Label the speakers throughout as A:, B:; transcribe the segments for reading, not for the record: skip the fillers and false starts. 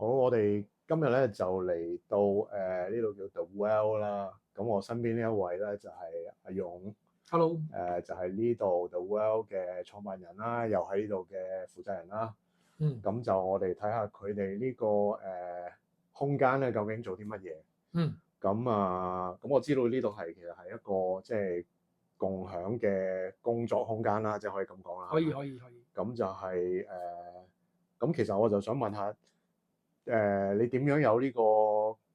A: 好，我哋今日咧就嚟到呢度叫 The Well 啦。咁我身邊呢一位咧就係阿勇，Hello，就係呢度 The Well 嘅創辦人啦，又喺呢度嘅負責人啦。
B: 嗯
A: 咁就我哋睇下佢哋呢個空間咧究竟做啲乜嘢。
B: 嗯
A: 咁我知道呢度其實係一個即係共享嘅工作空間啦，即係可以咁講啦，係
B: 可以
A: 咪？
B: 可以可以。
A: 咁就係咁其實我就想問下你點樣有呢個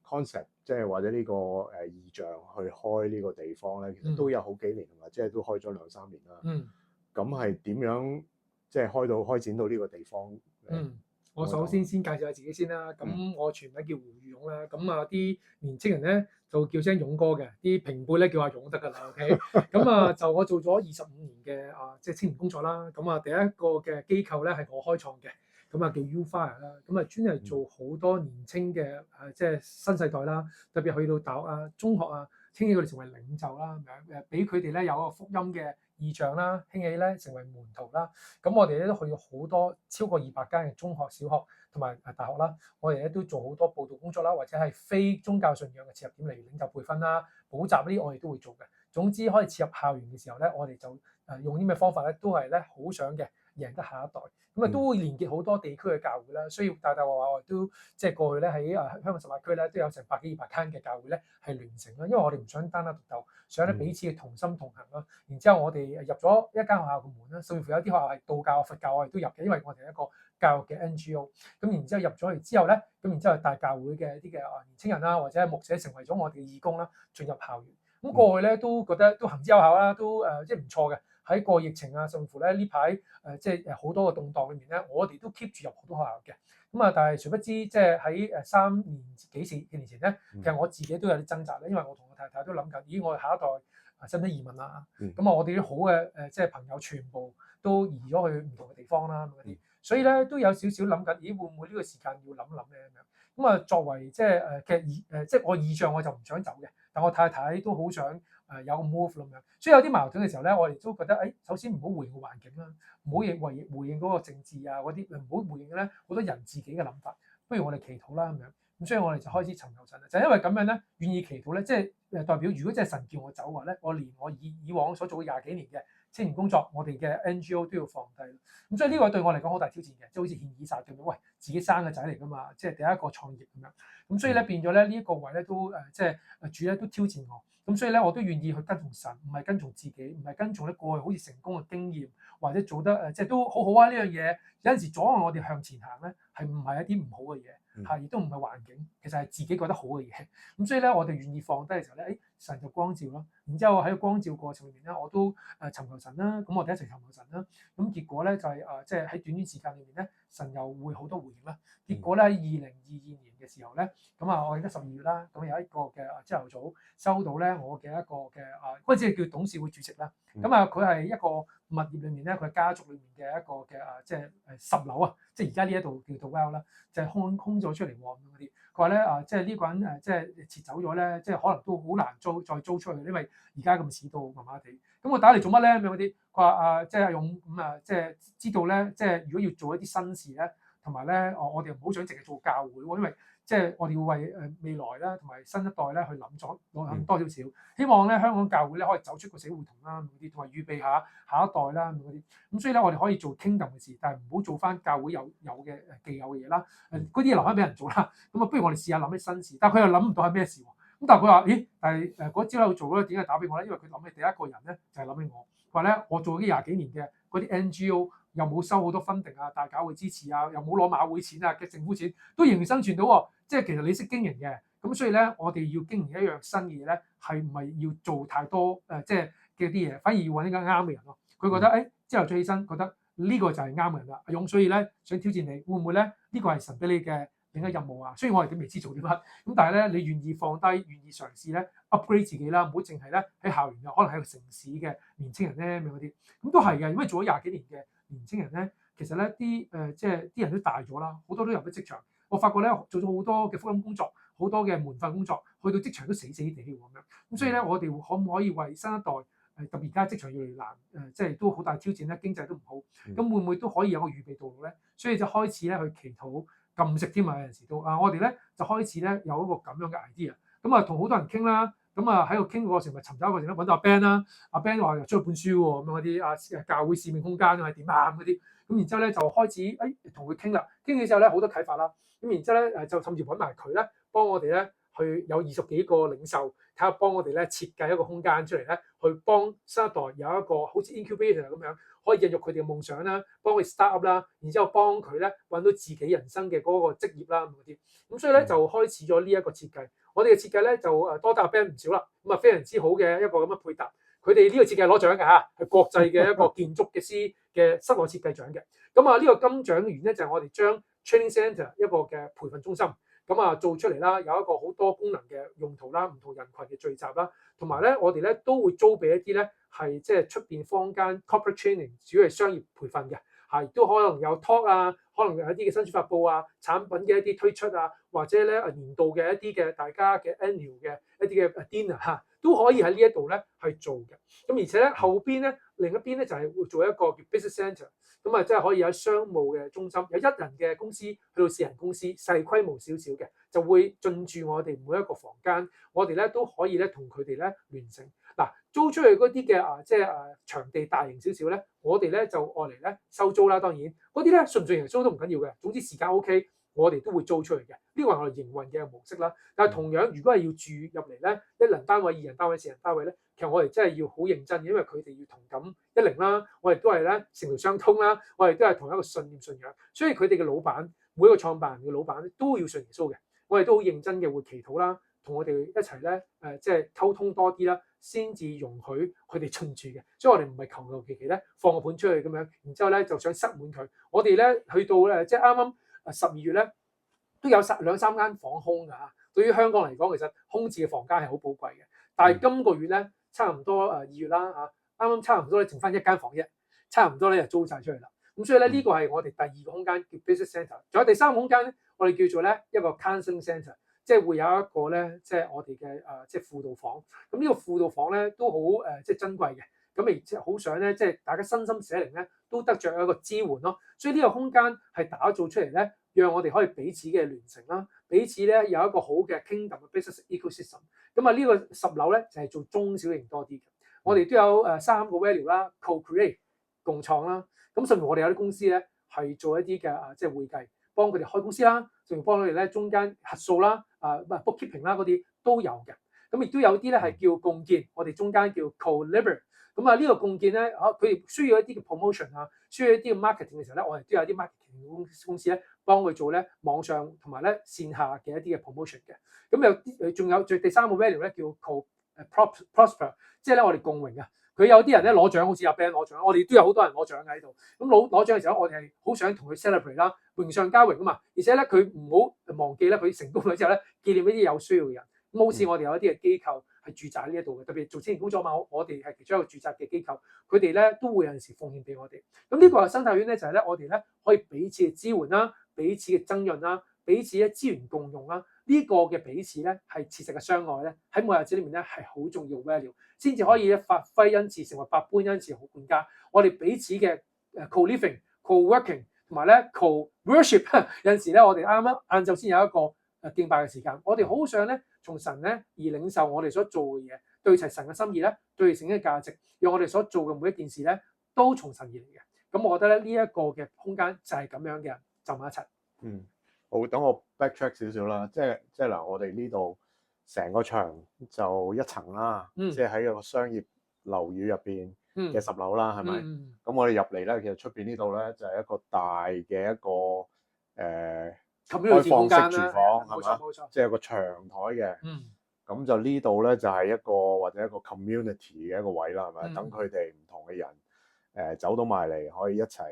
A: concept，即係或者呢個意象去開呢個地方咧？其實都
B: 嗯
A: 有好幾年同埋，即係都開咗2、3年啦。
B: 嗯
A: 咁係點樣即係開展到呢個地方咧？
B: 嗯，我首
A: 可唔可以講下？
B: 先介紹下自己先啦。
A: 嗯
B: 咁我全名叫胡宇勇啦。咁啊啲年青人咧就叫聲勇哥嘅，啲平輩咧叫阿勇得㗎啦。OK，咁啊就我做咗25年嘅即係青年工作啦。咁啊第一個嘅機構咧係我開創嘅，咁啊叫 U-Fire 啦。咁啊專係做好多年青嘅即係新世代啦，特別去到大學啊、中學啊，興起佢哋成為領袖啦，咁樣俾佢哋咧有一個福音嘅異象啦，興起咧成為門徒啦。咁我哋咧都去咗好多超過200間嘅中學、小學同埋大學啦。我哋咧都做好多報道工作啦，或者係非宗教信仰嘅切入點，例如領袖培訓啦、補習呢啲，我哋都會做嘅。總之可以切入校園嘅時候咧，我哋就用啲咩方法咧，都係咧好想嘅贏得下一代。咁啊都會連結好多地區嘅教會啦，所以大話我哋都即係過去咧喺香港18區咧都有成100幾200間嘅教會咧係聯成啦，因為我哋唔想單打獨鬥，想咧彼此嘅同心同行啦。然之後我哋入咗一間學校嘅門啦，甚至乎有啲學校係道教、佛教我哋都入嘅，因為我哋係一個教育嘅 NGO。咁然之後入咗去之後咧，咁然之後帶教會嘅一啲嘅年青人啦，或者係牧者成為咗我哋嘅義工啦，進入校園。咁過去咧都覺得都行之有效啦，都即係唔錯嘅。喺個疫情啊，甚至乎咧呢排即係好多個動盪裏面咧，我哋都 keep 住入好多學校嘅。咁啊，但係殊不知即係喺3年幾4年前咧，其實我自己都有啲掙扎咧，因為我同我太太都諗緊，咦，我哋下一代使唔使移民啊？咁啊，我哋啲好嘅即係朋友全部都移咗去唔同嘅地方啦，咁嗰啲，所以咧都有少少諗緊，咦，會唔會呢個時間要諗諗咧咁樣？咁啊，作為即係嘅即係我意象，我就唔想走嘅，但我太太都好想有個 move 咁樣，所以有啲矛盾嘅時候咧，我哋都覺得首先唔好回應個環境啦，唔好回應嗰個政治啊嗰啲，唔好回應咧好多人自己嘅諗法，不如我哋祈禱啦咁樣。咁所以我哋就開始尋求神啦，就係因為咁樣咧，願意祈禱咧，即係代表如果真係神叫我走嘅話咧，我連我以往所做嘅20幾年嘅青年工作，我哋嘅 NGO 都要放低。咁所以呢個對我嚟講好大挑戰嘅，即係好似獻以撒咁樣，喂，自己生個仔嚟㗎嘛，即係第一個創業咁樣。咁所以咧變咗咧呢一個位咧都即係主咧都挑戰我。咁所以咧我都願意去跟從神，唔係跟從自己，唔係跟從咧過去好似成功嘅經驗或者做得即係都好好啊呢樣嘢。有陣時阻礙我哋向前行咧，係唔係一啲唔好嘅嘢嚇，亦都唔係環境，其實係自己覺得好嘅嘢。咁所以咧，我哋願意放低嘅時候咧，神就光照咯。然之後喺個光照過程裏面咧，我都尋求神啦。咁我哋一齊尋求神啦。咁結果咧就係即係喺短短時間裏面咧，神又會好多回應啦。結果咧喺2022年嘅時候咧，咁我而家12月啦，咁有一個嘅朝頭早收到咧我嘅一個嘅嗰陣時係叫董事會主席啦。咁佢係一個物業裏面咧，佢係家族裏面嘅一個嘅即係10樓啊，即係而家呢一度叫做 Well 啦，就係空咗出嚟喎咁嗰啲。佢話咧即係呢個人即係撤走咗咧，即係可能都好難再租出去，因為而家咁市道麻麻地。咁我打嚟做乜咧咁樣嗰啲？佢話即係用咁即係知道咧，即係如果要做一啲新事咧，同埋咧我哋唔好想淨係做教會喎，因為即係我哋要為未來啦同埋新一代咧去諗多少少，希望咧香港教會咧可以走出個死胡同啦嗰啲，同埋預備下一代啦嗰啲。咁所以咧我哋可以做 kingdom 嘅事，但係唔好做翻教會有嘅既有嘅嘢啦。嗰啲嘢留翻俾人做啦。咁不如我哋試下諗啲新事，但係佢又諗唔到係咩事喎。咁但係佢話：咦，但係嗰朝喺度做咧，點解打俾我咧？因為佢諗起第一個人咧就係諗起我。話咧，我做咗20幾年嘅嗰啲 NGO，又冇收好多 funding 啊，大教會支持啊，又冇攞馬會錢啊嘅政府錢，都仍然生存到喎。即係其實你識經營嘅，咁所以咧，我哋要經營一樣新嘅嘢咧，係唔係要做太多即係嘅啲嘢，反而要揾一個啱嘅人咯。佢覺得朝頭早起身覺得呢個就係啱嘅人啦。阿勇，所以咧想挑戰你，會唔會咧呢個係神俾你嘅另一任務啊？雖然我哋都未知做啲乜，咁但係咧你願意放低，願意嘗試咧 upgrade 自己啦，唔好淨係咧喺校園啊，可能喺個城市嘅年青人咧咁嗰啲，咁都係嘅。因為做咗20幾年嘅年青人咧，其實咧啲即係啲人都大咗啦，好多都入咗職場。我發覺咧做咗好多嘅福音工作，好多嘅門訓工作，去到職場都死死地喎咁樣。咁所以咧，我哋可唔可以為新一代特別而家職場越嚟越難即係都好大挑戰咧，經濟都唔好，咁會唔會都可以有個預備道路咧？所以就開始咧去祈禱。禁食添啊，有陣時都我哋咧就開始咧有一個咁樣嘅 idea，咁啊同好多人傾啦，咁啊喺度傾過程咪尋找過程咧揾到阿 Ben 啦，阿 Ben 話又出咗本書喎，咁樣嗰啲教會使命空間係點啊咁嗰啲，咁然之後咧就開始同佢傾啦，傾嘅時候咧好多啟發啦，咁然之後咧就甚至揾埋佢咧幫我哋咧去有20幾個領袖，睇下幫我哋咧設計一個空間出嚟咧，去幫新一代有一個好似 incubator 咁樣，可以孕育佢哋嘅夢想啦，幫佢 start up 啦，然之後幫佢咧揾到自己人生嘅嗰個職業啦咁嗰啲，咁所以咧就開始咗呢一個設計。我哋嘅設計咧就多得阿 Ben 唔少啦，咁啊非常之好嘅一個咁嘅配搭。佢哋呢個設計攞獎嘅嚇，係國際嘅一個建築嘅師嘅室內設計獎嘅。咁啊呢個金獎嘅原因就係我哋將 training centre 一個嘅培訓中心。咁啊做出嚟啦，有一個好多功能嘅用途啦，唔同人群嘅聚集啦，同埋咧我哋咧都會租俾一啲咧係即係出邊坊間 corporate training，主要係商業培訓嘅，亦都可能有 talk 啊，可能有一啲嘅新書發布啊，產品嘅一啲推出啊，或者咧年度嘅一啲嘅大家嘅 annual 嘅一啲嘅 dinner 都可以喺呢一度咧去做嘅。咁而且咧後邊咧另一邊咧就係會做一個叫 business centre。咁啊，即係可以有商務嘅中心，有1人嘅公司去到4人公司，細規模少少嘅，就會進駐我哋每一個房間，我哋咧都可以咧同佢哋咧聯成。嗱，租出去嗰啲嘅即係場地大型少少咧，我哋咧就愛嚟咧收租啦。當然嗰啲咧順唔順營租都唔緊要嘅，總之時間 OK，我哋都會租出去嘅。呢個係我哋營運嘅模式啦。但係同樣，如果係要住入嚟咧，1人單位、2人單位、4人單位咧，其實我哋真係要好認真，因為佢哋要同感一靈啦，我哋都係咧成條相通啦，我哋都係同一個信念信仰，所以佢哋嘅老闆每一個創辦人嘅老闆都要信耶穌嘅，我哋都好認真嘅會祈禱啦，同我哋一齊咧即係溝通多啲啦，先至容許佢哋進駐嘅，所以我哋唔係求求其其咧放個盤出去咁樣，然之後咧就想塞滿佢，我哋咧去到即係啱啱12月咧都有2、3間房空㗎嚇。對於香港嚟講，其實空置嘅房間係好寶貴嘅，但係今個月咧差唔多2月啦嚇，啱啱差唔多咧剩翻1間房啫，差唔多咧就租晒出去啦。咁所以咧呢個係我哋第2個空間叫 business centre，仲有第3個空間咧，我哋叫做咧一個 counselling centre，即係會有一個咧即係我哋嘅即係輔導房。咁呢個輔導房咧都好即係珍貴嘅，咁亦即係好想咧即係大家身心社靈咧都得着一個支援咯。所以呢個空間係打造出嚟咧，讓我哋可以彼此嘅聯成啦，彼此咧有一個好嘅 kingdom 嘅 business ecosystem。咁呢個10樓咧就係做中小型多啲嘅。我哋都有3個 value 啦 ，co-create 共創啦。咁甚至我哋有啲公司咧係做一啲嘅即係會計，幫佢哋開公司啦，仲幫佢哋咧中間核數啦、bookkeeping 啦嗰啲都有嘅。咁亦都有啲咧係叫共建，我哋中間叫 co-labor。咁呢個共建咧，佢哋需要一啲嘅 promotion 需要一啲嘅 marketing 嘅時候咧，我哋都有啲 marketing 公司咧幫佢做咧網上同埋咧線下嘅一啲嘅 promotion 嘅。咁仲有第3個 value 咧叫 prosper， 即係咧我哋共榮啊。佢有啲人咧攞獎，好似阿 Ben 攞獎，我哋都有好多人攞獎喺度。咁攞獎嘅時候，我哋係好想同佢 celebrate 啦，榮上加榮啊嘛。而且咧佢唔好忘記咧佢成功咗之後咧，紀念一啲有需要嘅人。咁好似我哋有一啲嘅機構係駐紮喺呢一度嘅，特別做青年工作嘛，我哋係其中一個駐紮嘅機構，佢哋咧都會有陣時奉獻俾我哋。咁呢個生態圈咧就係咧我哋咧可以彼此嘅支援啦，彼此嘅增潤啦，彼此嘅資源共用啦。呢個嘅彼此咧係切實嘅相愛咧，喺每日子裏面咧係好重要 value， 先至可以咧發揮恩賜，成為百般恩賜好管家。我哋彼此嘅co-living、co-working 同埋咧 co-worship， 有陣時咧我哋啱啱晏晝先有一個敬拜嘅時間，我哋好想咧從神咧而領受我哋所做嘅嘢，對齊神嘅心意咧，對神嘅價值，讓我哋所做嘅每一件事咧都從神而嚟嘅。咁我覺得咧呢一個嘅空間就係咁樣嘅人就埋一齊。
A: 好，等我 backtrack 少少啦，即係嗱，我哋呢度成個場就1層啦，即係喺個商業樓宇入邊嘅10樓啦，係咪？咁我哋入嚟咧，其實出邊呢度咧就係一個大嘅一個開放式廚房，係嘛？即係有個長台嘅。咁就呢度咧就係一個或者一個 community 嘅一個位啦，係咪？等佢哋唔同嘅人走到埋嚟，可以一齊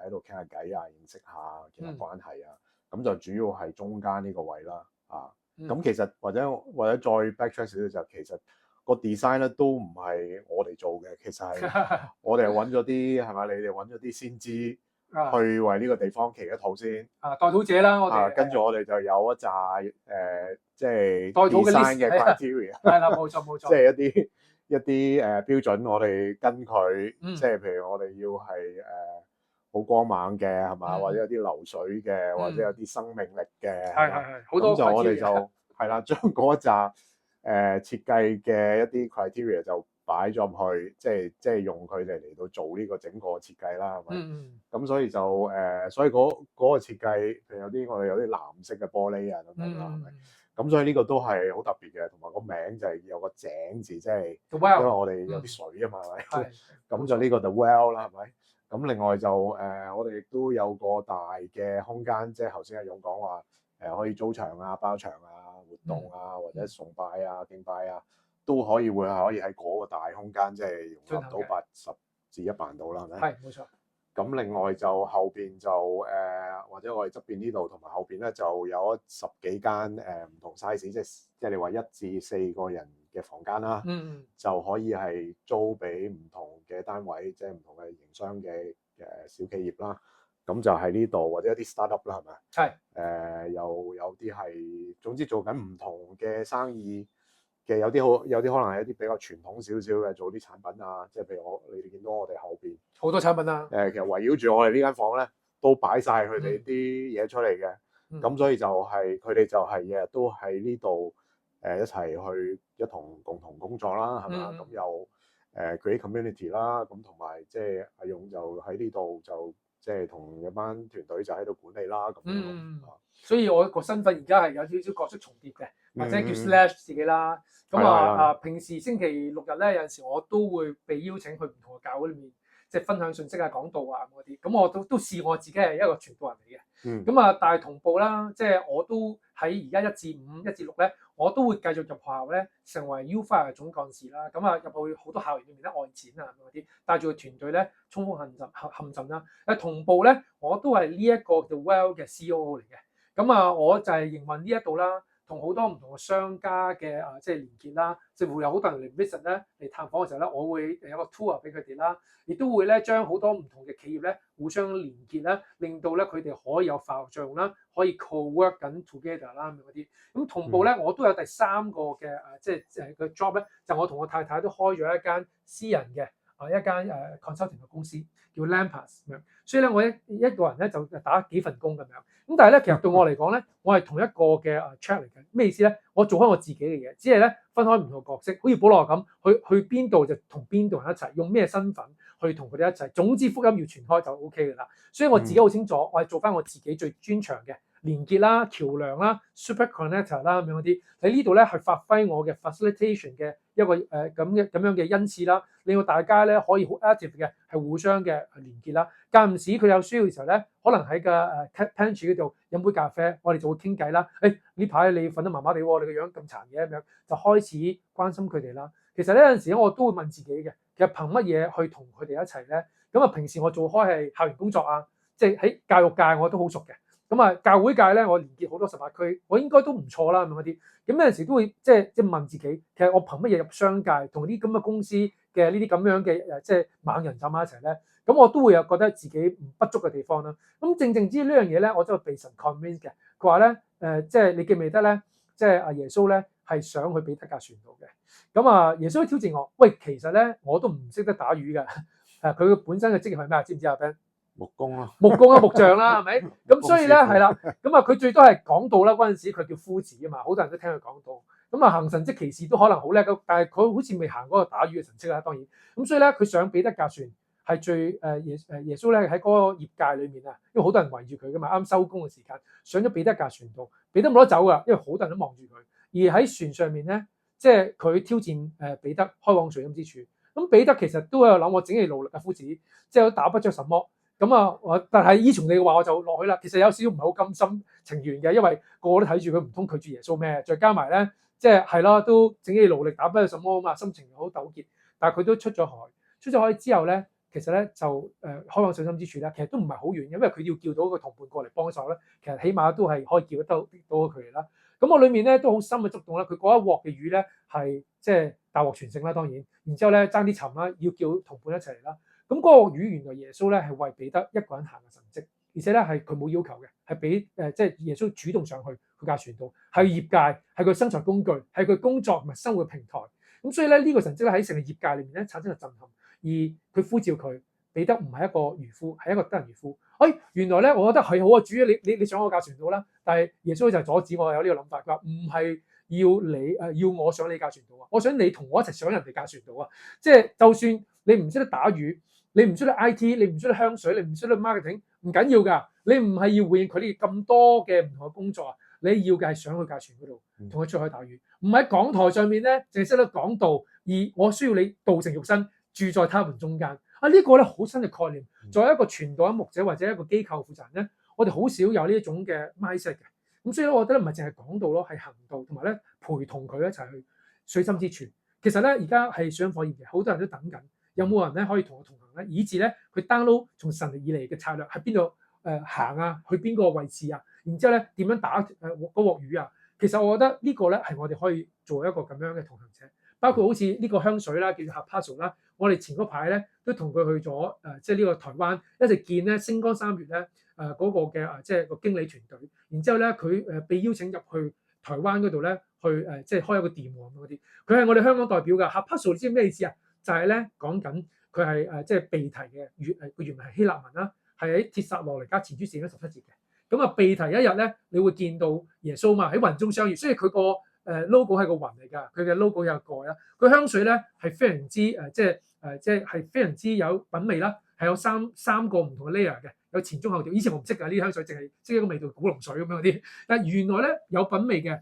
A: 喺度傾下偈啊，認識下其他關係啊。咁就主要係中間呢個位啦，咁其實或者再 backtrack 少少就其實個 design 咧都唔係我哋做嘅，其實係我哋揾咗啲係咪？你哋揾咗啲先知去為呢個地方祈一禱先代
B: 禱者啦，我哋
A: 跟住我哋就有一紮即係 design 嘅 criteria，
B: 係啦，冇錯，
A: 即係一啲標準，我哋跟佢，即係譬如我哋要係好光猛嘅係嘛，
B: 嗯
A: 或者有啲流水嘅，或者有啲生命力嘅，
B: 係好多
A: 咁就我哋
B: criteria
A: 就係啦，將嗰一紮設計嘅一啲 criteria 就擺咗入去，即係用佢哋嚟到做呢個整個設計啦，係咪？咁所以就所以嗰個設計，譬如我哋有啲藍色嘅玻璃啊等等啦，係咪？咁所以呢個都係好特別嘅，同埋個名就係有個井字，即係因為我哋有啲水啊嘛，係咪？咁就呢個 The Well 啦，係咪？咁另外就我哋亦都有個大嘅空間，即係頭先阿勇講話可以租場啊、包場啊、活動啊，或者崇拜啊、敬拜啊，都可以喺嗰個大空間，即係容納到80至100人度啦，係咪？
B: 係冇錯。咁
A: 另外就後邊就或者我哋側邊呢度同埋後邊咧就有10幾間唔同 size，即係你話1至4個人嘅房間啦，就可以係租俾唔同嘅單位，即係唔同嘅營商嘅小企業啦。咁就喺呢度或者一啲 startup 啦，係咪？係又有啲係總之做緊唔同嘅生意嘅，有啲可能係一啲比較傳統少少嘅，做啲產品啊，即係譬如你哋見到我哋後邊
B: 好多產品啊。
A: 其實圍繞住我哋呢間房咧，都擺晒佢哋啲嘢出嚟嘅。咁所以就係佢哋就係日日都喺呢度一齊去共同工作啦，係嘛？咁又create community 啦，咁同埋即係阿勇就喺呢度就即係同一班團隊就喺度管理啦，咁樣。
B: 所以我個身份而家係有少少角色重疊嘅，或者叫 slash 自己啦。咁平時星期六日咧，有陣時我都會被邀請去唔同嘅教會裏面，即係分享信息啊、講道啊嗰啲。咁我都視我自己係一個傳道人嚟嘅。咁但係同步啦，即係我都喺而家1至5、1至6咧，我都會繼續入學校咧，成為 U5 嘅總幹事啦。咁入去好多校園裏面咧，外展啊嗰啲，帶住個團隊咧，衝鋒陷陣啦。同步咧，我都係呢一個 The Well 嘅 COO 嚟嘅。咁我就係營運呢一度啦，同好多唔同嘅商家嘅即係連結啦，即係會有好多人嚟 visit 咧，嚟探訪嘅時候咧，我會有個 tour 俾佢哋啦，亦都會咧將好多唔同嘅企業咧互相連結啦，令到咧佢哋可以有化學作用啦，可以 co-work 緊 together 啦咁嗰啲。咁同步咧，我都有第3個嘅即係個 job 咧，就我同我太太都開咗一間私人嘅一間consulting 嘅公司，叫 Lampus 咁樣。所以咧，我一個人咧就打幾份工咁樣。咁但係咧，其實對我嚟講咧，我係同一個嘅track嚟嘅。咩意思咧？我做開我自己嘅嘢，只係咧分開唔同角色，好似保羅咁，去邊度就同邊度人一齊，用咩身份去同佢哋一齊。總之福音要傳開就 OK 㗎啦。所以我自己好清楚，我係做翻我自己最專長嘅連結啦、橋梁啦、super connector 啦咁樣嗰啲。喺呢度咧係發揮我嘅 facilitation 嘅一個咁樣嘅恩賜啦，令到大家咧可以好 active 嘅係互相嘅連結啦。間唔時佢有需要嘅時候咧，可能喺個pantry 嗰度飲杯咖啡，我哋就會傾偈啦。呢排你瞓得麻麻地喎，你個樣咁殘嘅咁樣，就開始關心佢哋啦。其實呢有陣時我都會問自己嘅，其實憑乜嘢去同佢哋一齊咧？咁平時我做開係校園工作啊，即係喺教育界我都好熟嘅。咁教會界咧，我連結好多18區，我應該都唔錯啦咁嗰啲。咁有陣時都會即係問自己，其實我憑乜嘢入商界，同啲咁嘅公司嘅呢啲咁樣嘅即係猛人走埋一齊咧？咁我都會有覺得自己不足嘅地方啦。咁正知呢樣嘢咧，我真係被神 convince 嘅。佢話咧即係你記唔記得咧？即係耶穌咧係想去彼得架船度嘅。咁耶穌挑戰我，喂，其實咧我都唔識得打魚㗎。佢本身嘅職業係咩？知唔知啊 Ben？
A: 木工啦，
B: 木匠啦，係咪？咁所以咧係啦，佢最多係講道啦。嗰陣時佢叫夫子啊嘛，好多人都聽佢講道。行神蹟奇事都可能好叻，但係佢好似未行嗰個打魚嘅神蹟啦。當然，咁所以咧佢上彼得架船係最耶穌咧喺嗰個業界裏面啊，因為好多人圍住佢噶嘛，啱收工嘅時間上咗彼得架船度，彼得冇得走噶，因為好多人都望住佢。而喺船上面咧，即係佢挑戰彼得開往水深之處。咁彼得其實都有諗，我整係勞力嘅夫子，即係打不着什麼。但係依從你嘅話，我就落去啦。其實有少少唔係好甘心情願嘅，因為個個都睇住佢，唔通拒絕耶穌咩？再加埋咧，即係啦，都整起勞力打不咗什麼啊嘛，心情好糾結。但係佢都出咗海，出咗海之後咧，其實咧就開往水深之處咧，其實都唔係好遠，因為佢要叫到個同伴過嚟幫手咧，其實起碼都係可以叫得到佢嚟啦。咁我裏面咧都好深嘅觸動啦。佢嗰一鑊嘅魚咧係即係大獲全勝啦，當然。然之後咧爭啲沉啦，要叫同伴一齊嚟啦。咁嗰個魚原來耶穌咧係為彼得一個人行嘅神蹟，而且咧係佢冇要求嘅，係俾即係耶穌主動上去佢架船度，係業界，係佢生財工具，係佢工作同埋生活嘅平台。咁所以咧呢個神蹟咧喺成個業界裏面咧產生咗震撼，而佢呼召佢彼得唔係一個漁夫，係一個得人漁夫。原來咧，我覺得係好啊，主啊，你上我架船度啦。但係耶穌就阻止我有呢個諗法，佢話唔係要你要我上你架船度啊，我想你同我一齊上人哋架船度啊。即係就算你唔識得打魚，你唔識得 IT， 你唔識得香水，你唔識得 marketing， 唔緊要㗎。你唔係要回應佢哋咁多嘅唔同嘅工作啊，你要嘅係上去架船嗰度同佢出海打魚，唔喺講台上面咧淨係識得講道，而我需要你道成肉身住在他們中間。呢個咧好新嘅概念。作為一個傳道牧者或者一個機構負責人咧，我哋好少有呢一種嘅 mindset 嘅。咁所以咧，我覺得唔係淨係講道咯，係行道，同埋咧陪同佢一齊去水深之處。其實咧，而家係水深火熱嘅，好多人都等緊，有冇人咧可以同我同行咧？以至咧佢 download 從神而嚟嘅策略喺邊度行啊？去邊個位置啊？然之後咧點樣打嗰鑊魚啊？其實我覺得呢個咧係我哋可以做一個咁樣嘅同行者。包括好似呢個香水啦，叫做 Hapazo 啦，我哋前嗰排咧都同佢去咗即係呢個台灣一直見咧星光三月咧嗰個嘅即係個經理團隊，然之後咧佢被邀請入去台灣嗰度咧去即係開一個店喎嗰啲，佢係我哋香港代表㗎。Hapazo 你知咩意思啊？就係咧講緊佢係即係被提嘅個原文係希臘文啦，係喺帖撒羅尼迦前書4章17節嘅。咁啊被提一日咧，你會見到耶穌嘛喺雲中相遇，所以佢個logo 係個雲嚟㗎，佢嘅 logo 有個蓋啦。佢香水咧係非常之即係非常之有品味啦，係有三個唔同嘅 layer 嘅，有前中後調。以前我唔識㗎，呢啲香水淨係識一個味道古龍水咁樣嗰啲，但係原來咧有品味嘅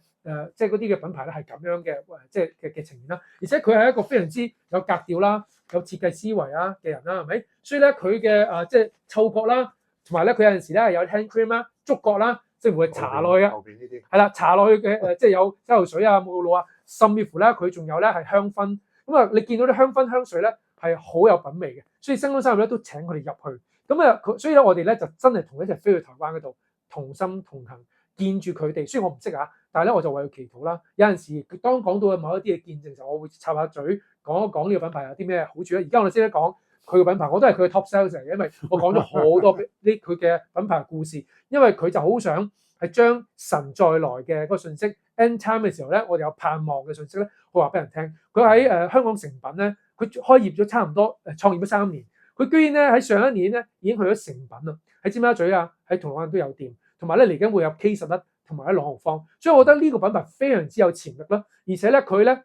B: 即係嗰啲嘅品牌咧係咁樣嘅即係嘅呈現啦。而且佢係一個非常之有格調啦、有設計思維啊嘅人啦，係咪？所以咧佢嘅即係嗅覺啦，同埋咧佢有陣時咧係有 hand cream 啦、觸覺啦。即係會搽落去嘅，係啦，搽落去嘅即係有洗頭水啊、沐浴露啊，甚至乎咧佢仲有咧係香薰。咁啊，你見到啲香薰香水咧係好有品味嘅，所以星光三月咧都請佢哋入去。咁啊，所以咧我哋咧就真係同佢一齊飛去台灣嗰度，同心同行，見住佢哋。雖然我唔識啊，但係咧我就為佢祈禱啦。有陣時當講到某一啲嘅見證時候，我會插下嘴講一講呢個品牌有啲咩好處咧。而家我哋先得講佢嘅品牌，我都係佢嘅 top sales 嚟嘅，因為我講咗好多呢佢嘅品牌故事，因為佢就好想係將神再來嘅嗰個信息 end time 嘅時候咧，我哋有盼望嘅信息咧，佢話俾人聽。佢喺香港誠品咧，佢開業咗差唔多創業咗3年，佢居然咧喺上一年咧已經去咗誠品啦，喺尖沙咀啊，喺銅鑼灣都有店，同埋咧嚟緊會有 K11同埋喺朗豪坊，所以我覺得呢個品牌非常之有潛力啦，而且咧佢咧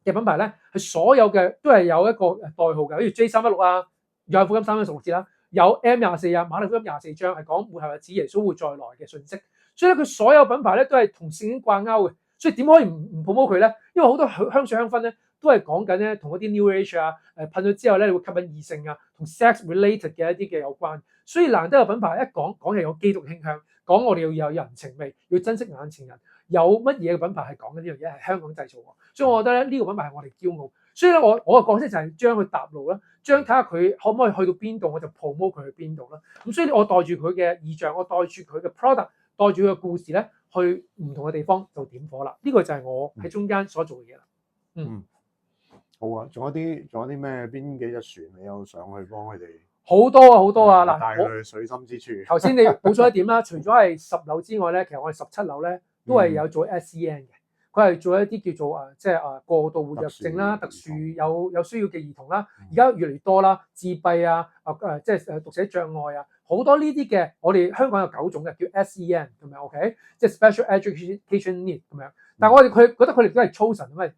B: 嘅品牌咧係所有嘅都係有一個代號嘅，好似 J316啊，約翰福音316節啦，有 M24啊，馬太福音24章係講末後日子耶穌會再來嘅信息。所以咧，佢所有品牌咧都係同聖經掛鈎嘅，所以點可以唔 promote 佢咧？因為好多香水香薰咧都係講緊咧同一啲 New Age 啊，噴咗之後咧會吸引異性啊，同 sex related 嘅一啲嘅有關。所以難得有品牌一講係有基督傾向，講我哋要有人情味，要珍惜眼前人。有乜嘢嘅品牌係講緊呢樣嘢係香港製造喎？所以我覺得咧呢個品牌係我哋驕傲。所以咧我嘅角色就係將佢搭路啦，將睇下佢可唔可以去到邊度，我就 promote 佢去邊度啦。咁所以我帶住佢嘅意象，我帶住佢嘅 product。帶住佢嘅故事咧，去唔同嘅地方就點火啦。呢個就係我喺中間所做嘅嘢啦。
A: 好啊，仲有啲咩？邊幾隻船你有上去幫佢哋？
B: 好多啊！嗱，
A: 帶佢去水深之處。
B: 頭先你補充一點啦，除咗係10樓之外咧，其實我哋17樓咧都係有做 SEN 嘅。佢係做一啲叫做即係過度活躍症啦、特殊有需要嘅兒童啦。而家越嚟越多啦，自閉啊、即係讀寫障礙啊。好多呢啲嘅，我哋香港有9種嘅，叫 SEN 咁樣 ，OK， 即係 Special Education Need 咁樣。但係我哋覺得佢哋都係chosen，因為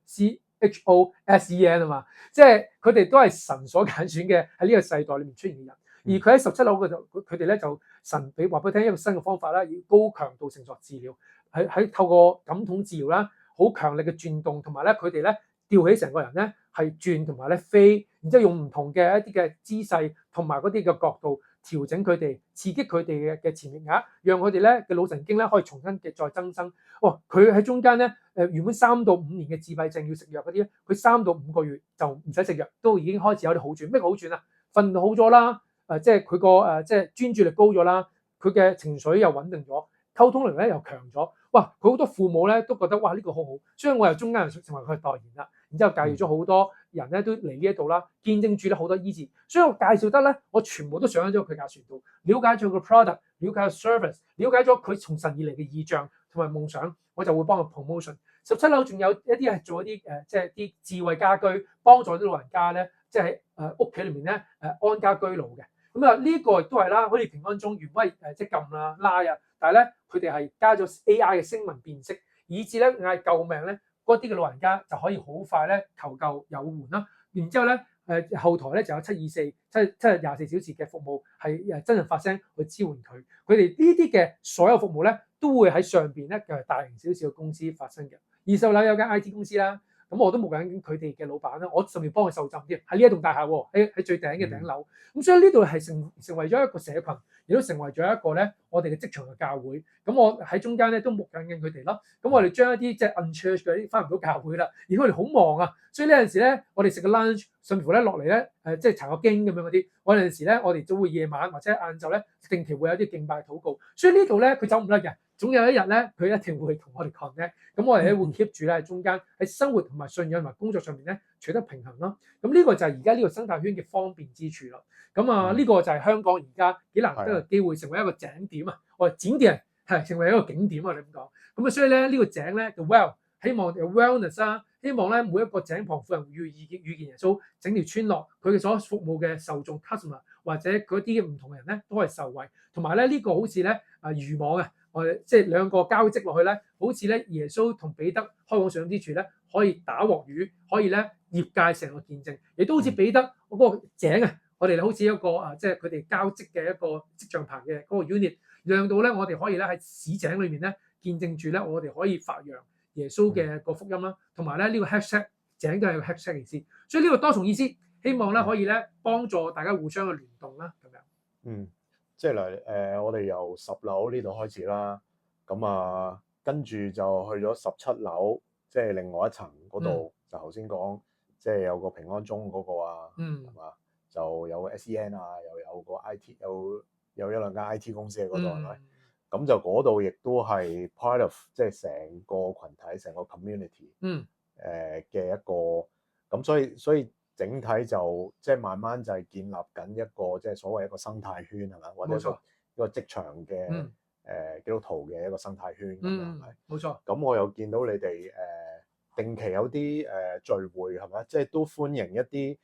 B: CHOSEN 啊嘛，即係佢哋都係神所揀選嘅喺呢個世代裏面出現嘅人。而佢喺17樓佢哋咧就神俾話俾佢聽一個新嘅方法啦，以高強度繩索治療，喺透過感統治療啦，好強力嘅轉動，同埋咧佢哋咧吊起成個人咧係轉同埋咧飛，然之後用唔同嘅一啲嘅姿勢同埋嗰啲嘅角度。調整佢哋，刺激佢哋嘅前額額，讓佢哋咧嘅腦神經咧可以重新嘅再增生。佢喺中間咧原本3到5年嘅自閉症要食藥嗰啲咧，佢3到5個月就唔使食藥，都已經開始有啲好轉。咩好轉啊？訓練好咗啦，即係佢個即係專注力高咗啦，佢嘅情緒又穩定咗，溝通能力咧又強咗。佢好多父母咧都覺得呢個好好，所以我由中間人成為佢嘅代言啦。然之後介紹咗好多人咧都嚟呢一度啦，見證住咧好多醫治，所以我介紹得咧，我全部都上咗佢架船度，了解咗個 product，了解個 service， 了解咗佢從神而嚟嘅意象同埋夢想，我就會幫佢 promotion。17樓仲有一啲係做一啲即係啲智慧家居，幫助啲老人家咧，即係屋企裏面咧安家居老嘅。咁啊呢個亦都係啦，好似平安鐘原本係即係撳啦拉啊，但係咧佢哋係加咗 AI 嘅聲紋辨識，以至咧嗌救命咧，嗰啲嘅老人家就可以好快咧求救有援啦。然之後咧後台咧就有724七日24小時嘅服務係真人發聲去支援佢。佢哋呢啲嘅所有服務咧都會喺上邊咧嘅大型少少嘅公司發生嘅。20樓有間 IT 公司啦。咁我都冇緊佢哋嘅老闆啦，我甚至幫佢受浸添，喺呢一棟大廈喎，喺最頂嘅頂樓。咁所以呢度係成為咗一個社群，亦都成為咗一個咧我哋嘅職場嘅教會。咁我喺中間咧都牧緊佢哋咯。咁我哋將一啲即係 unchurch 嗰啲翻唔到教會啦，而佢哋好忙啊，所以呢陣時咧我哋食個 lunch，甚至乎咧落嚟咧即係查個經咁樣嗰啲，我有陣時咧我哋就會夜晚或者晏晝咧定期會有啲敬拜禱告。所以呢度咧佢走唔甩嘅。總有一日咧，佢一定會同我哋 connect，咁我哋咧會 keep 住咧喺中間喺生活同埋信仰同埋工作上面咧取得平衡咯。咁呢個就係而家呢個生態圈嘅方便之處咯。咁呢個就係香港而家幾難得嘅機會，成為一個景點啊！我哋景點係成為一個景點啊！你咁講，咁啊，所以咧呢個井咧就 well，希望有 wellness 啦，希望咧每一個井旁婦人遇見耶穌，整條村落佢嘅所服務嘅受眾 customer 或者嗰啲唔同嘅人咧都係受惠，同埋咧呢個好似咧漁網啊！即係兩個交織落去咧，好似咧耶穌同彼得開往上之處咧，可以打獲魚，可以咧業界成個見證，亦都好似彼得嗰個井啊，我哋好似一個即係佢哋交織嘅一個織帳棚嘅嗰個 unit，讓到咧我哋可以咧喺市井裏面咧見證住咧我哋可以發揚耶穌嘅個福音啦，同埋咧呢個 hashtag 井都係個 hashtag 意思，所以呢個多重意思，希望咧可以咧幫助大家互相嘅聯動啦，咁樣。
A: 即係嚟我哋由10樓呢度開始啦，咁跟住就去咗17樓，即係另外一層嗰度，就頭先講，即係有個平安鐘嗰個啊，係嘛？就有個 SEN 啊，又有個 IT，有一兩間 IT 公司喺嗰度係咪？咁就嗰度亦都係 part of 即係成個群體、成個 community 嘅一個，咁所以整體就即係慢慢就係建立緊一個即係所謂一個生態圈係咪？或者一個職場嘅基督徒嘅一個生態圈咁樣係咪？
B: 冇錯。
A: 咁我又見到你哋定期有啲聚會係咪？即係都歡迎一啲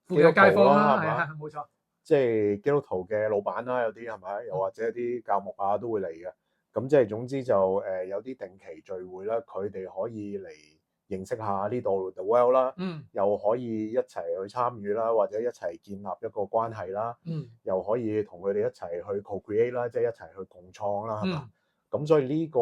B: 附近街坊啦，係啊，冇錯。
A: 即係基督徒嘅老闆啦，有啲係咪？又或者啲教牧啊都會嚟嘅。咁即係總之就有啲定期聚會啦，佢哋可以嚟認識下呢度 The Well 啦，又可以一齊去參與啦，或者一齊建立一個關係啦，又可以同佢哋一齊去 co-create 啦，即係一齊去共創啦，係嘛？咁所以呢個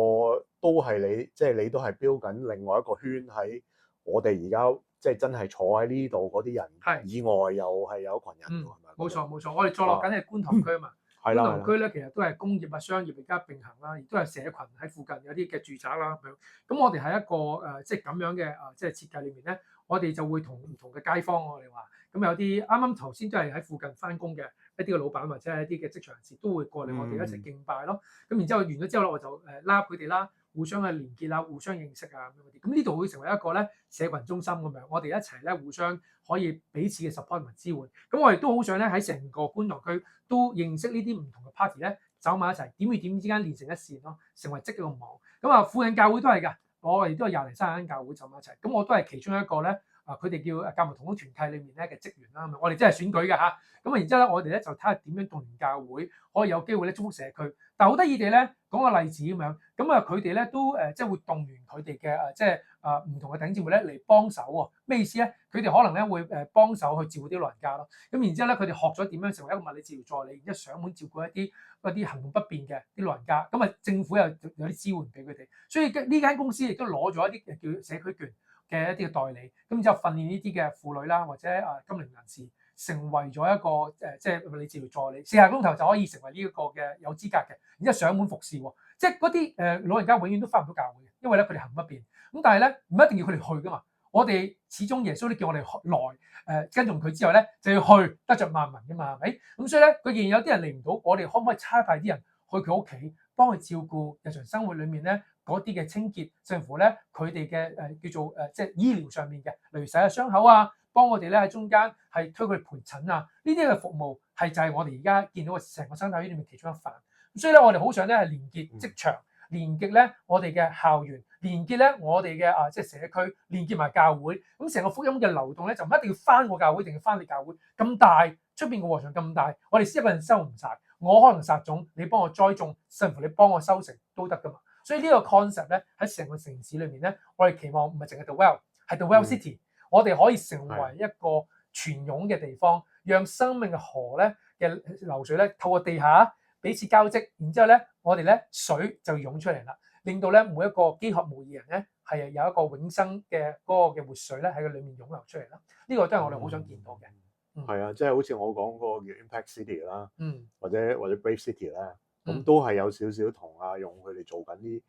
A: 都係你，即係你都係標緊另外一個圈喺我哋而家即係真係坐喺呢度嗰啲人以外，又係有一群人㗎，係咪？
B: 冇錯冇錯，我哋坐落緊係觀塘區啊嘛。觀塘區咧，其實都係工業啊、商業而家並行啦，亦都係社群喺附近有啲嘅住宅啦咁樣。咁我哋喺一個即係咁樣嘅即係設計裏面咧，我哋就會同唔同嘅街坊，我哋話咁有啲啱啱頭先都係喺附近翻工嘅一啲嘅老闆或者係一啲嘅職場人士都會過嚟我哋一齊敬拜咯。咁然之後完咗之後咧，我就拉佢哋啦，互相嘅連結啦，互相認識啊咁樣啲。咁呢度會成為一個咧社群中心咁樣，我哋一齊咧互相可以彼此嘅 support 同埋支援。咁我哋都好想咧喺成個觀塘區都認識呢啲唔同嘅 party 咧，走埋一齊，點與點之間連成一線咯，成為積一個網。咁附近教會都係㗎，我哋都係20零30間教會走埋一齊。咁我都係其中一個咧。佢哋叫教牧同工團契裏面咧嘅職員啦，我哋真係選舉㗎嚇。咁然之後咧，我哋咧就睇下點樣動員教會，可以有機會咧祝福社區。但係好得意地咧，講個例子咁樣，咁佢哋咧都即係會動員佢哋嘅即係唔同嘅弟兄姊妹咧嚟幫手喎。咩意思咧？佢哋可能咧會幫手去照顧啲老人家咯。咁然之後咧，佢哋學咗點樣成為一個物理治療助理，然之後上門照顧一啲行動不便嘅啲老人家。咁政府有啲支援俾佢哋，所以呢間公司亦都攞咗一啲叫社區券嘅一啲嘅代理，咁就訓練呢啲嘅婦女啦，或者金齡人士，成為咗一個即係物理治療助理，40鐘頭就可以成為呢一個嘅有資格嘅，然之後上門服侍喎，即係嗰啲老人家永遠都翻唔到教會嘅，因為咧佢哋行不便，咁但係咧唔一定要佢哋去噶嘛，我哋始終耶穌都叫我哋來跟從佢之後咧就要去得着萬民噶嘛，係咪？咁所以咧佢既然有啲人嚟唔到，我哋可唔可以差派啲人去佢屋企幫佢照顧日常生活裡面咧？嗰啲嘅清潔，甚至乎咧佢哋嘅叫做即係醫療上面嘅，例如洗下傷口啊，幫我哋咧喺中間係推佢哋陪診啊，呢啲嘅服務係就係我哋而家見到嘅成個生態圈裏面其中一環。所以咧，我哋好想咧係連結職場，連結咧我哋嘅校園，連結咧我哋嘅即係社區，連結埋教會。咁成個福音嘅流動咧，就唔一定要翻個教會，定要翻你教會咁大，出邊個禾場咁大，我哋一個人收唔晒。我可能撒種，你幫我栽種，甚至乎你幫我收成都得噶嘛。所以呢個 concept 咧喺成個城市裏面咧，我哋期望唔係淨係 The Well， 係 The Well City。我哋可以成為一個泉湧嘅地方，讓生命嘅河咧嘅流水咧透過地下彼此交織，然之後咧我哋咧水就湧出嚟啦，令到咧每一個飢渴慕義人咧係有一個永生嘅嗰個嘅活水咧喺佢裏面湧流出嚟啦。呢個都係我哋好想見到嘅。
A: 係啊，即係好似我講嗰個叫 Impact City 啦，或者 Brave City 啦，咁都係有少少同阿勇佢哋做緊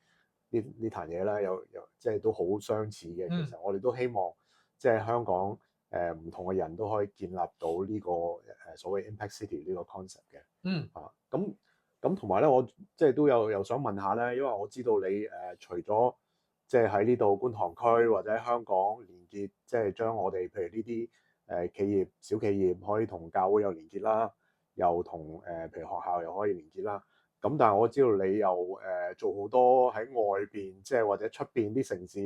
A: 呢壇嘢啦，有即係都好相似嘅。其實我哋都希望即係香港唔同嘅人都可以建立到呢個所謂 Impact City 呢個 concept 嘅。咁同埋咧，我即係都又想問下咧，因為我知道你除咗即係喺呢度觀塘區或者香港連結，即係將我哋譬如呢啲企業、小企業可以同教會有連結啦，又同譬如學校又可以連結啦。咁但係我知道你又做好多喺外邊，即係或者出邊啲城市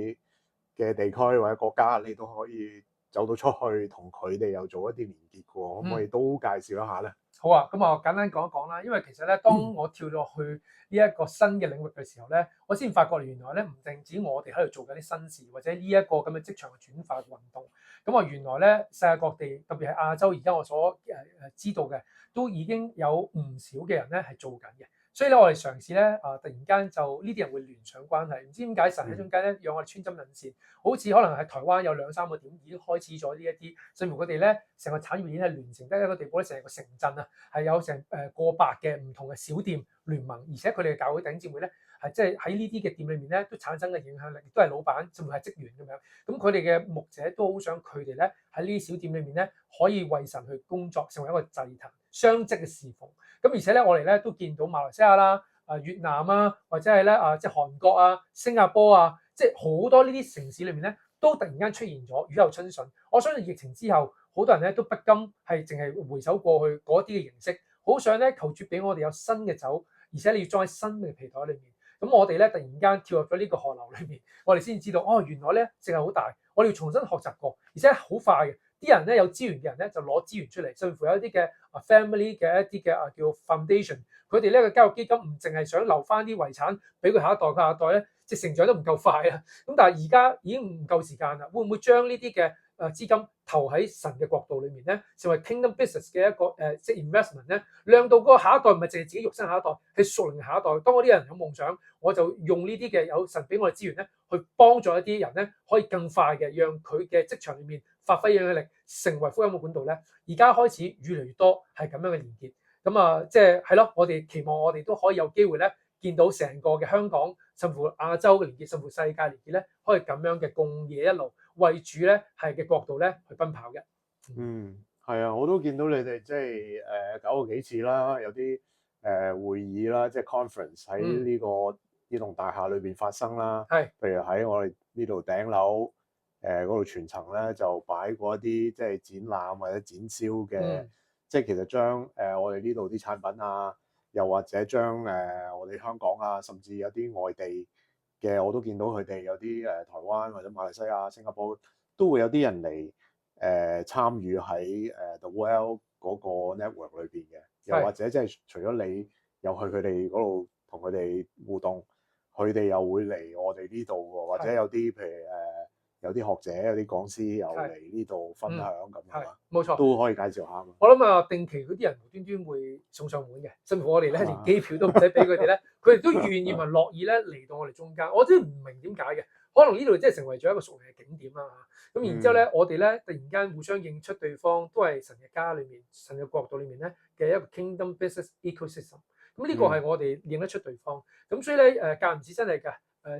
A: 嘅地區或者國家，你都可以走到出去同佢哋又做一啲連結嘅喎，可唔可以都介紹一下咧？
B: 好啊，咁我簡單講一講啦。因為其實咧，當我跳咗去呢一個新嘅領域嘅時候咧，我先發覺原來咧唔淨止我哋喺度做緊啲新事，或者呢一個咁嘅職場嘅轉化運動。咁啊，原來咧世界各地，特別係亞洲，而家我所知道嘅，都已經有唔少嘅人咧係做緊嘅。所以咧，我哋嘗試咧突然間就呢啲人會聯上關係，唔知點解神喺中間咧，讓我哋穿針引線，好似可能喺台灣有2-3個點已經開始咗呢一啲，甚至乎佢哋咧成個產業鏈係聯成得一個地步咧，成個城鎮啊係有成過百嘅唔同嘅小店聯盟，而且佢哋嘅教會弟兄姊妹咧係即係喺呢啲嘅店裏面咧都產生嘅影響力，亦都係老闆甚至係職員咁樣。咁佢哋嘅牧者都好想佢哋咧喺呢啲小店裏面咧可以為神去工作，成為一個祭壇雙職嘅侍奉。咁而且咧，我哋咧都見到馬來西亞啦、越南啊，或者係咧即係韓國啊、新加坡啊，即係好多呢啲城市裏面咧，都突然間出現咗雨後春筍。我相信疫情之後，好多人咧都不甘係淨係回首過去嗰啲嘅形式，好想咧求主俾我哋有新嘅酒，而且你要裝喺新嘅皮袋裏面。咁我哋咧突然間跳入咗呢個河流裏面，我哋先知道哦，原來咧淨係好大，我哋要重新學習過，而且好快嘅。啲人咧有資源嘅人咧就攞資源出嚟，甚至乎有一啲嘅family 嘅一啲嘅叫 foundation，佢哋咧個教育基金唔淨係想留翻啲遺產俾佢下一代，佢下一代咧即係成長都唔夠快啊！咁但係而家已經唔夠時間啦，會唔會將呢啲嘅資金投喺神嘅國度裏面咧，成為 kingdom business 嘅一個即係 investment 咧，讓到嗰個下一代唔係淨係自己肉身下一代，係屬靈下一代。當嗰啲人有夢想，我就用呢啲嘅有神俾我哋資源咧，去幫助一啲人咧，可以更快嘅讓佢嘅職場裏面發揮影響力，成為福音嘅管道咧。而家開始越嚟越多係咁樣嘅連結，咁即係咯，我哋期望我哋都可以有機會咧，見到成個嘅香港，甚至乎亞洲嘅連結，甚至乎世界連結咧，可以咁樣嘅共冶一路，為主咧係嘅國度咧去奔跑嘅。
A: 係啊，我都見到你哋即係搞過幾次啦，有啲會議啦，即係 conference 喺呢個呢棟大廈裏邊發生啦。譬如喺我哋呢度頂樓嗰度全層咧就擺過一啲即係展覽或者展銷嘅，即係其實將我哋呢度啲產品啊，又或者將我哋香港啊，甚至有啲外地嘅，我都見到佢哋有啲台灣或者馬來西亞、新加坡都會有啲人嚟參與喺The Well 嗰個 network 裏邊嘅，又或者即係除咗你又去佢哋嗰度同佢哋互動，佢哋又會嚟我哋呢度喎，或者有啲譬如有啲學者、有啲講師又嚟呢度分享咁樣，
B: 冇錯，
A: 都可以介紹下。
B: 我諗定期嗰啲人無端端會送上門嘅，甚至乎我哋咧連機票都唔使俾佢哋咧，佢哋都願意同樂意咧嚟到我哋中間。我真係唔明點解嘅，可能呢度即係成為咗一個屬靈嘅景點啦。咁然之後咧，我哋咧突然間互相認出對方都係神嘅家裏面、神嘅國度裏面咧嘅一個 kingdom business ecosystem。咁呢個係我哋認得出對方。咁所以咧間唔時真係㗎。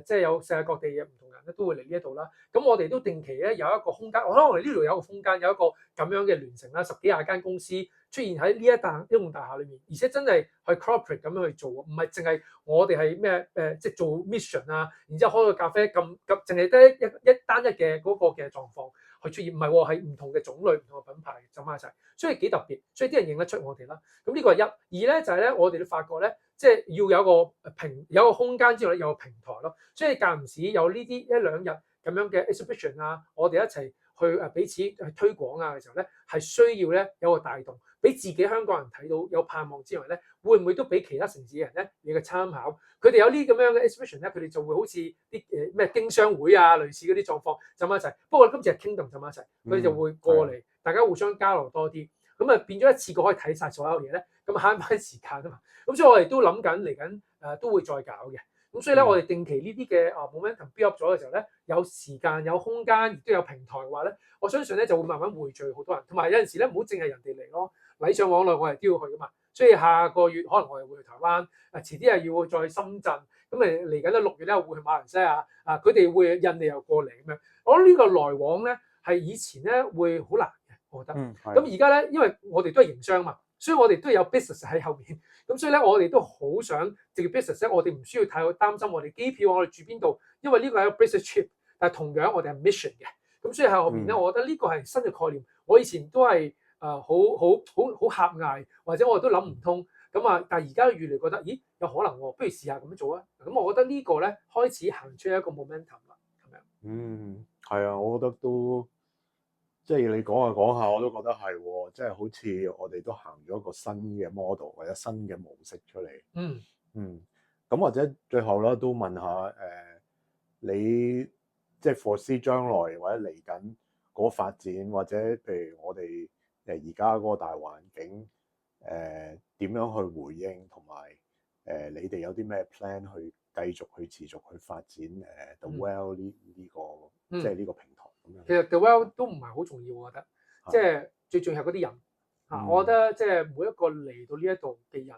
B: 即係有世界各地嘅唔同人咧，都會嚟呢一度啦。咁我哋都定期咧有一個空間，可能我哋呢度有一個空間，有一個咁樣嘅聯成啦，10幾20間公司出現喺呢一棟大廈裏面，而且真係去 corporate 咁樣去做，唔係淨係我哋係咩即係做 mission 啊，然之後開個咖啡咁淨係得一單一嘅嗰個嘅狀況，去出現，唔係喎，係唔同嘅種類、唔同嘅品牌走埋一齊，所以幾特別，所以啲人認得出我哋啦。咁呢個係一，二咧就係咧，我哋都發覺咧，即係要有一個有一個空間之外咧，有個平台咯。所以間唔時有呢啲一兩日咁樣嘅 exhibition 啊，我哋一齊去彼此去推廣啊嘅時候咧，係需要咧有個帶動，俾自己香港人睇到有盼望之外咧，會唔會都俾其他城市嘅人咧有個參考？佢哋有呢咁樣嘅 exhibition 咧，佢哋就會好似啲咩經商會啊，類似嗰啲狀況走埋一齊。不過今次係 Kingdom 走埋一齊，佢哋就會過嚟，大家互相交流多啲，咁啊變咗一次過可以睇晒所有嘢咧，咁慳翻時間啊嘛。咁所以我哋都諗緊嚟緊都會再搞嘅。咁所以咧，我哋定期呢啲嘅momentum build up 咗嘅時候咧，有時間有空間，亦都有平台嘅話咧，我相信咧就會慢慢匯聚好多人。同埋有陣時咧，唔好淨係人哋嚟咯，禮尚往來我哋都要去噶嘛。所以下個月可能我哋會去台灣，遲啲係要再深圳，咁嚟緊咧6月咧會去馬來西亞，佢哋會印尼又過嚟咁樣。我覺得呢個來往咧係以前咧會好難嘅，我覺得。咁而家咧，因為我哋都係營商嘛，所以我哋都有 business 喺後面。咁所以咧，我哋都好想藉住 business 咧，我哋唔需要太擔心我哋機票我哋住邊度，因為呢個係一個 business trip，但係同樣我哋係 mission 嘅。咁所以喺後面咧，我覺得呢個係新嘅概念。我以前都係好狹隘，或者我都諗唔通。咁啊，但係而家越嚟覺得，咦有可能喎，不如試下咁樣做啊。咁我覺得呢個咧開始行出一個 momentum 啦，咁樣。
A: 係啊，我覺得都即係你講下講下，我都覺得係喎，即係好似我哋都行咗一個新嘅 model 或者新嘅模式出嚟。咁或者最後咧都問下你即係 foresee 將來或者嚟緊嗰個發展，或者譬如我哋而家嗰個大環境點樣去回應，同埋你哋有啲咩 plan 去繼續去持續去發展The Well 呢個即係呢個平台咁樣。
B: 其實 The Well 都唔係好重要，我覺得，即係最重要係嗰啲人嚇。我覺得即係每一個嚟到呢一度嘅人，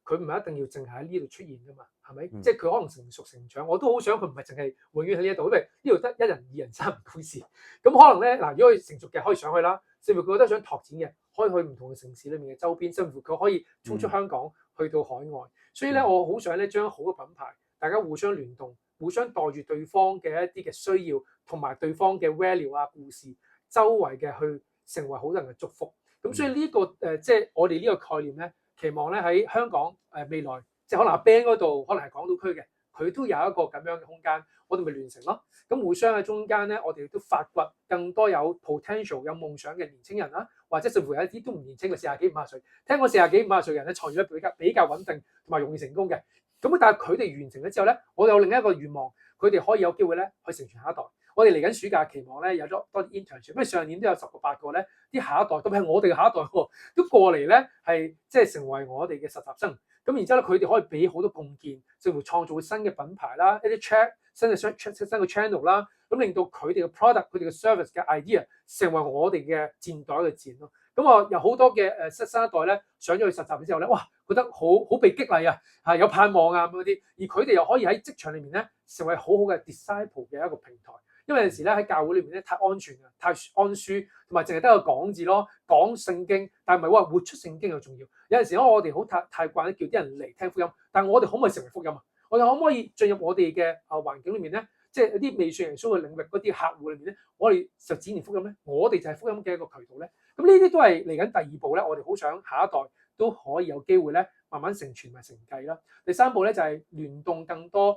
B: 佢唔係一定要淨係喺呢度出現㗎嘛，係咪？即係佢可能成熟成長，我都好想佢唔係淨係永遠喺呢一度，因為呢度得1人2人3人故事。咁可能咧嗱，如果佢成熟嘅可以上去啦，甚至乎佢覺得想拓展嘅，可以去唔同嘅城市裏面嘅周邊，甚至乎佢可以衝出香港去到海外。所以咧，我好想咧將好嘅品牌，大家互相聯動，互相代住對方嘅一啲嘅需要，同埋對方嘅 value 啊故事，周圍嘅去成為好多人嘅祝福。咁所以呢個即係我哋呢個概念咧，期望咧喺香港未來，即係可能阿 Ben 嗰度，可能係港島區嘅，佢都有一個咁樣嘅空間，我哋咪聯成咯。咁互相喺中間咧，我哋都發掘更多有 potential、有夢想嘅年青人啦，或者甚至乎有一啲都唔年青嘅40幾50歲。聽講40幾50歲人咧，創業咧比較穩定同埋容易成功嘅。咁但係佢哋完成咗之後咧，我哋有另一個願望，佢哋可以有機會咧去成全下一代。我哋嚟緊暑假期望咧有咗多啲 internship，因為上年都有10個8個咧，啲下一代，特別係我哋嘅下一代喎，都過嚟咧係即係成為我哋嘅實習生。咁然之後咧，佢哋可以俾好多貢獻，甚至乎創造新嘅品牌啦，一啲新嘅 channel 啦，咁令到佢哋嘅 product、佢哋嘅 service 嘅 idea 成為我哋嘅箭袋嘅箭咯。咁啊，有好多嘅新一代咧上咗去實習之後咧，哇，覺得好被激勵啊，有盼望啊咁嗰啲，而佢哋又可以喺職場裏面咧成為好好嘅 disciple 嘅一個平台。因為有陣時咧喺教會裏面咧太安全啊，太安舒，同埋淨係得個講字咯，講聖經，但係唔係話活出聖經又重要。有陣時我哋好太慣叫啲人嚟聽福音，但係我哋可唔可以成為福音啊？我哋可唔可以進入我哋嘅環境裏面咧，即係一啲未信耶穌嘅領域嗰啲客戶裏面咧，我哋就展現福音咧？我哋就係福音嘅一個渠道咧。咁呢啲都係嚟緊第2步咧，我哋好想下一代都可以有機會咧，慢慢成傳埋承繼啦。第3步咧就係聯動更多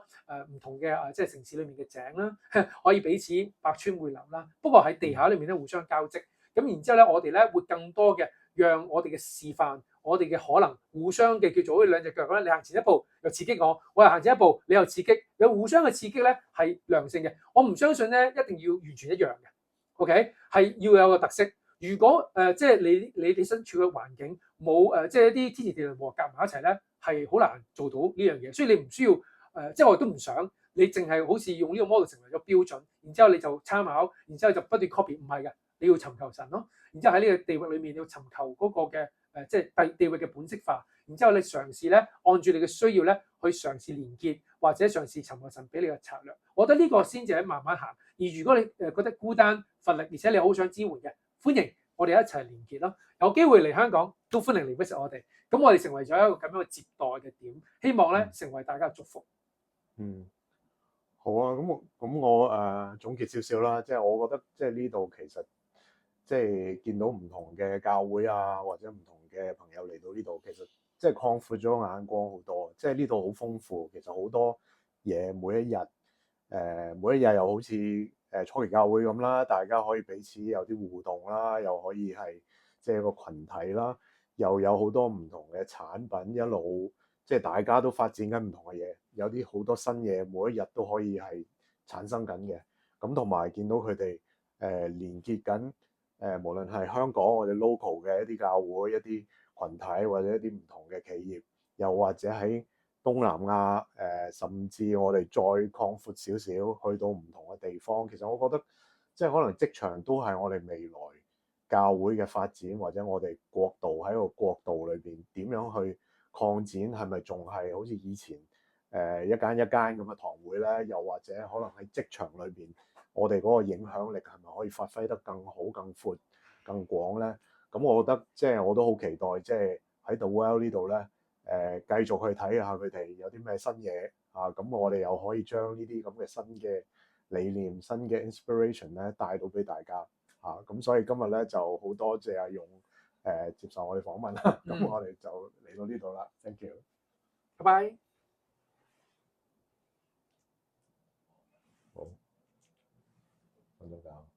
B: 唔同嘅即係城市裏面嘅井啦，可以彼此百川匯流啦。不過喺地下裏面咧互相交織。咁然之後咧，我哋咧會更多嘅讓我哋嘅示範，我哋嘅可能互相嘅叫做好似兩隻腳咁咧，你行前一步又刺激我，我又行前一步你又刺激，有互相嘅刺激咧係良性嘅。我唔相信咧一定要完全一樣嘅 ，OK 係要有個特色。如果即係你身處嘅環境冇即係一啲天時地利人和夾埋一齊咧，係好難做到呢樣嘢。所以你唔需要即係我都唔想你淨係好似用呢個 model 成為咗標準，然之後你就參考，然之後就不斷 copy，唔係嘅，你要尋求神咯。然之後喺呢個地域裏面，你要尋求嗰個嘅即係地域嘅本色化。然之後你嘗試咧按住你嘅需要咧去嘗試連結，或者嘗試尋求神俾你嘅策略。我覺得呢個先至係慢慢行。而如果你覺得孤單乏力，而且你好想支援嘅，歡迎我哋一齊連結咯。有機會嚟香港都歡迎嚟 visit 我哋。咁我哋成為咗一個咁樣嘅接待嘅點，希望咧成為大家嘅祝福。
A: 好啊，咁我總結少少啦，即係我覺得即係呢度其實即係見到唔同嘅教會啊，或者唔同嘅朋友嚟到呢度，其實即係擴闊咗眼光好多。即係呢度好豐富，其實好多嘢每一日每一日又好似初期教會咁啦，大家可以彼此有啲互動啦，又可以係即係一個群體啦，又有好多唔同嘅產品一路即係大家都發展緊唔同嘅嘢，有啲好多新嘢每一日都可以係產生緊嘅。咁同埋見到佢哋連結緊無論係香港我哋 local 嘅一啲教會、一啲群體或者一啲唔同嘅企業，又或者喺東南亞甚至我哋再擴闊少少，去到唔同嘅地方。其實我覺得即係可能職場都係我哋未來教會嘅發展，或者我哋國度喺個國度裏邊點樣去擴展，係咪仲係好似以前一間一間咁嘅堂會咧？又或者可能喺職場裏邊，我哋嗰個影響力係咪可以發揮得更好、更闊、更廣咧？咁我覺得即係我都好期待，即係喺 The Well 呢度咧。繼續去睇下佢哋有啲咩新嘢啊，咁我哋又可以將呢啲咁嘅新嘅理念、新嘅 inspiration 咧帶到俾大家啊，咁所以今日咧就好多謝阿勇接受我哋訪問啦，咁我哋就嚟到呢度啦，thank you，
B: 拜拜。
A: 好，瞓到覺。